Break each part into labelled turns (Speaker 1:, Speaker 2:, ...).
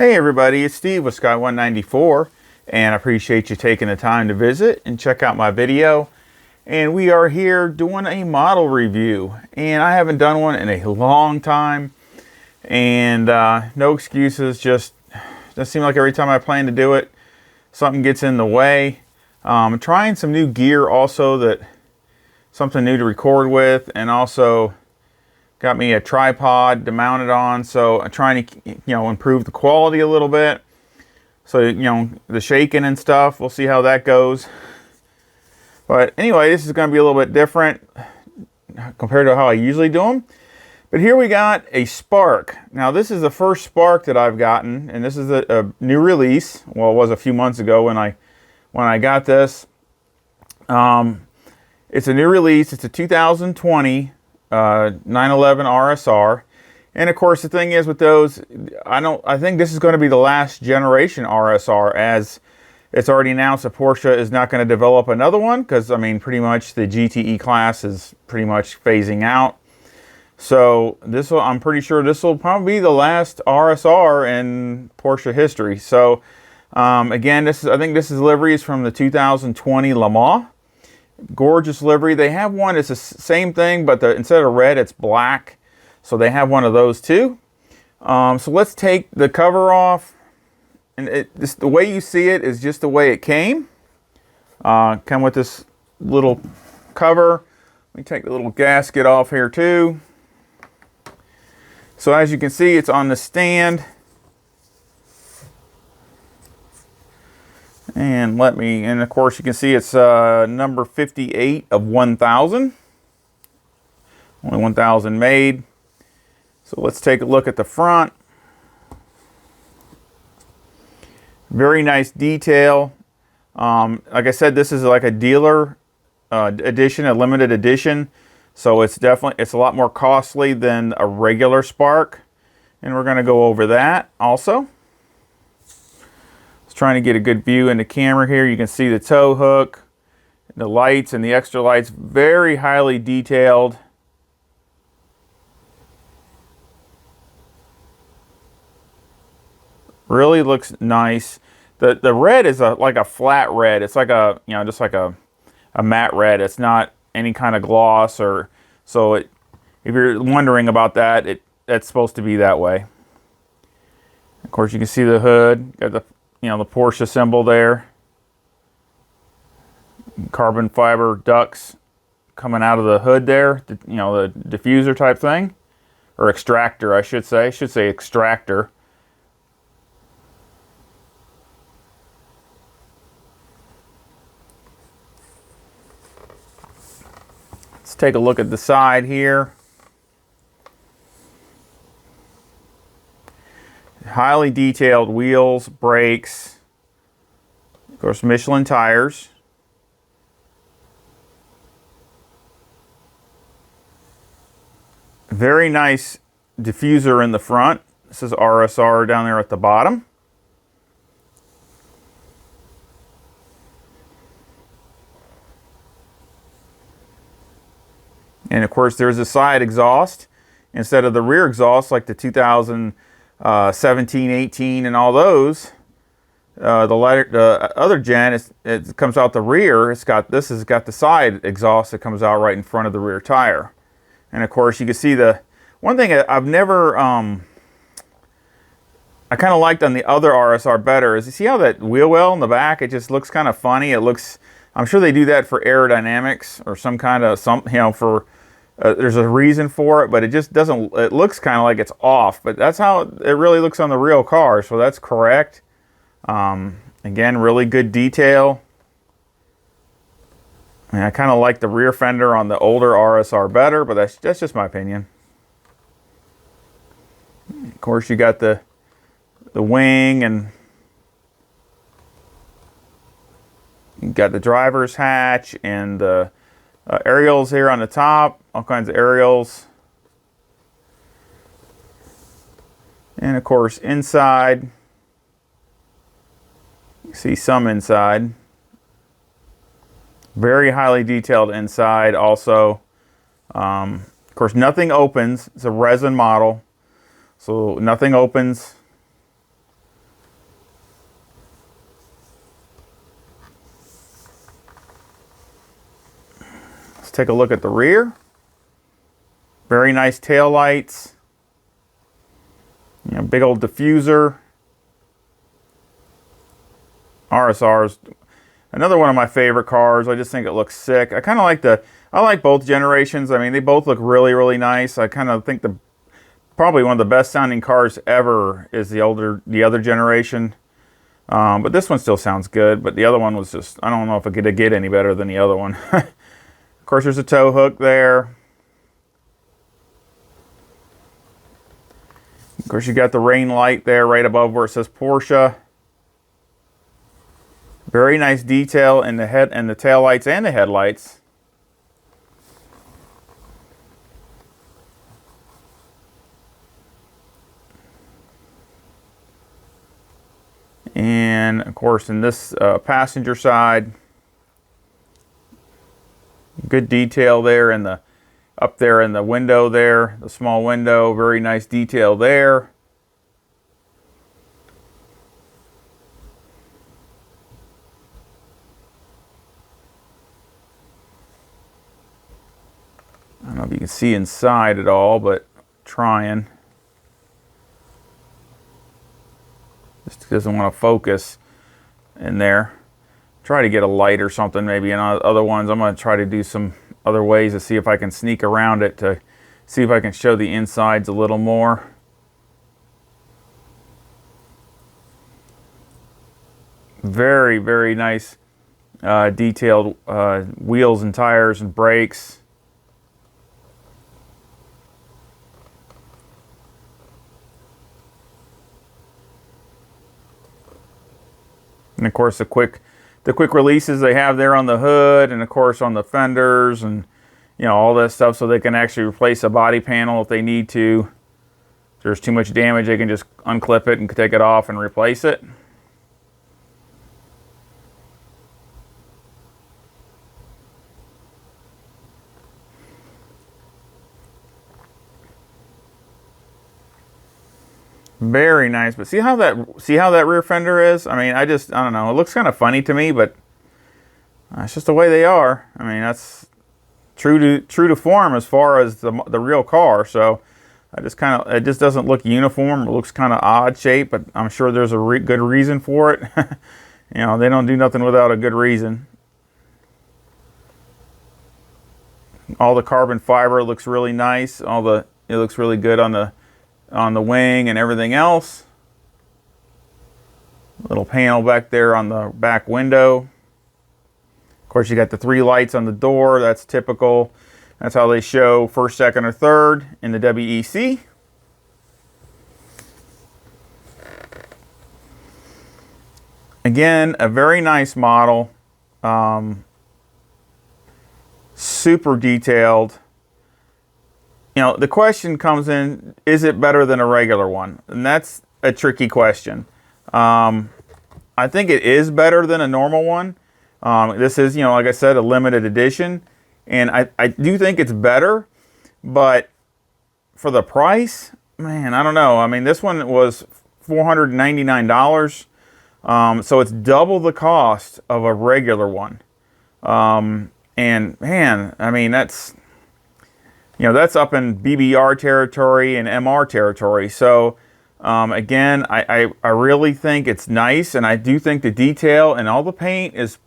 Speaker 1: Hey everybody, it's Steve with Sky 194, and I appreciate you taking the time to visit and check out my video. And we are here doing a model review, and I haven't done one in a long time, and no excuses, just doesn't seem like every time I plan to do it, something gets in the way. I'm trying some new gear also, something new to record with, and also got me a tripod to mount it on, so I'm trying to, improve the quality a little bit. So, the shaking and stuff, we'll see how that goes. But anyway, this is going to be a little bit different compared to how I usually do them. But here we got a Spark. Now, this is the first Spark that I've gotten, and this is a new release. Well, it was a few months ago when I got this. It's a new release. It's a 2020 911 RSR, and of course the thing is with those, I think this is going to be the last generation RSR, as it's already announced that Porsche is not going to develop another one, because pretty much the GTE class is pretty much phasing out. So I'm pretty sure this will probably be the last RSR in Porsche history. So again, I think this is liveries from the 2020 Le Mans. Gorgeous livery. They have one, it's the same thing, but instead of red, it's black. So they have one of those too. So let's take the cover off. And the way you see it is just the way it came. Come with this little cover. Let me take the little gasket off here too. So as you can see, it's on the stand. And of course you can see it's number 58 of 1,000. Only 1,000 made. So let's take a look at the front. Very nice detail. Like I said, this is like a dealer edition, a limited edition. So it's a lot more costly than a regular Spark. And we're going to go over that also. Trying to get a good view in the camera here. You can see the tow hook, the lights and the extra lights, very highly detailed. Really looks nice. The red is like a flat red. It's like just like a matte red. It's not any kind of gloss, or so if you're wondering about that, that's supposed to be that way. Of course, you can see the hood, got the Porsche symbol there. Carbon fiber ducts coming out of the hood there. The diffuser type thing. Or extractor, I should say. I should say extractor. Let's take a look at the side here. Highly detailed wheels, brakes, of course Michelin tires. Very nice diffuser in the front. This is RSR down there at the bottom. And of course there's a side exhaust instead of the rear exhaust like the 2017, 18, and all those. The other gen, it comes out the rear. This has got the side exhaust that comes out right in front of the rear tire. And of course, you can see the one thing I've never, I kind of liked on the other RSR better is you see how that wheel well in the back, it just looks kind of funny. It looks, I'm sure they do that for aerodynamics or some kind of there's a reason for it, but it just doesn't, it looks kind of like it's off, but that's how it really looks on the real car, so that's correct. Again, really good detail. I kind of like the rear fender on the older RSR better, but that's just my opinion. Of course, you got the wing, and you got the driver's hatch, and the aerials here on the top, all kinds of aerials. And of course inside, you see some inside. Very highly detailed inside also. Of course, nothing opens. It's a resin model, so nothing opens. take a look at the rear. Very nice tail lights. You know, big old diffuser. RSR is another one of my favorite cars. I just think it looks sick. I kind of like I like both generations. I mean, they both look really, really nice. I kind of think probably one of the best sounding cars ever is the other generation. But this one still sounds good. But the other one was just, I don't know if it could get any better than the other one. Of course, there's a tow hook there. Of course, you got the rain light there right above where it says Porsche. Very nice detail in the head and the tail lights and the headlights. And of course, in this passenger side, good detail there in the up there in the window there, the small window. Very nice detail there. I don't know if you can see inside at all, but trying. Just doesn't want to focus in there. Try to get a light or something maybe in other ones. I'm going to try to do some other ways to see if I can sneak around it to see if I can show the insides a little more. Very, very nice detailed wheels and tires and brakes. And of course the quick releases they have there on the hood, and of course on the fenders, and you know, all that stuff, so they can actually replace a body panel if they need to. If there's too much damage, they can just unclip it and take it off and replace it. Very nice. But see how that rear fender is? I mean, I don't know. It looks kind of funny to me, but it's just the way they are. I mean, that's true to form as far as the real car. So it just doesn't look uniform. It looks kind of odd shape, but I'm sure there's a good reason for it. You know, they don't do nothing without a good reason. All the carbon fiber looks really nice. It looks really good on the wing and everything else. Little panel back there on the back window. Of course, you got the 3 lights on the door. That's typical. That's how they show first, second, or third in the WEC. Again, a very nice model. Super detailed. You know, the question comes in, is it better than a regular one? And that's a tricky question. I think it is better than a normal one. This is, you know, like I said, a limited edition. And I do think it's better. But for the price, man, I don't know. I mean, this one was $499. So it's double the cost of a regular one. And man, I mean, that's up in BBR territory and MR territory. So again, I really think it's nice, and I do think the detail and all the paint is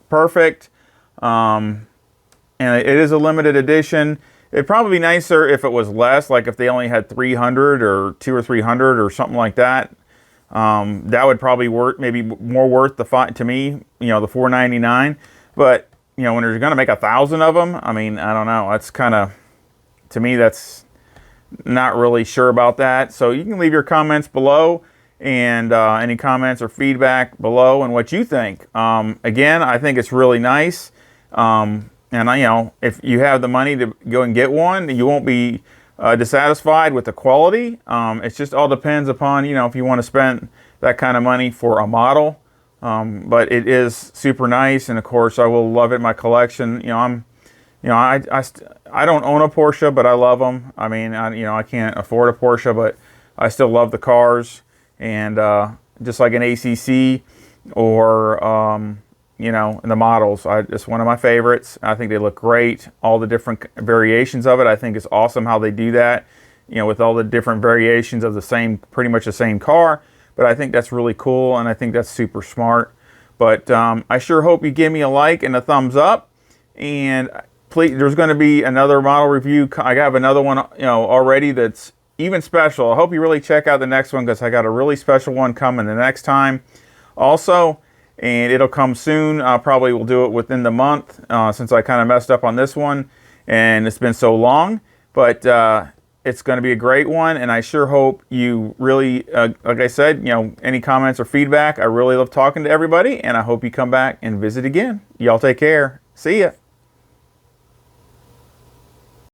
Speaker 1: perfect. And it is a limited edition. It'd probably be nicer if it was less, like if they only had 300 or 200 or 300 or something like that. That would probably maybe more worth to me, you know, the $499. But you know, when they're going to make 1,000 of them, I mean, I don't know. That's kind of, to me, that's not really sure about that. So you can leave your comments below, and any comments or feedback below and what you think. Again, I think it's really nice. And you know, if you have the money to go and get one, you won't be dissatisfied with the quality. It just all depends upon, you know, if you want to spend that kind of money for a model. But it is super nice, and of course I will love it in my collection. You know, I don't own a Porsche, but I love them. I mean, you know, I can't afford a Porsche, but I still love the cars. And just like an ACC or you know, the models. It's one of my favorites. I think they look great. All the different variations of it, I think it's awesome how they do that, you know, with all the different variations of the same, pretty much the same car. But I think that's really cool, and I think that's super smart. But I sure hope you give me a like and a thumbs up. And please, there's going to be another model review. I have another one, you know, already that's even special. I hope you really check out the next one, because I got a really special one coming the next time also, and it'll come soon. I probably will do it within the month, since I kind of messed up on this one and it's been so long. But it's going to be a great one, and I sure hope you really, like I said, you know, any comments or feedback. I really love talking to everybody, and I hope you come back and visit again. Y'all take care. See ya.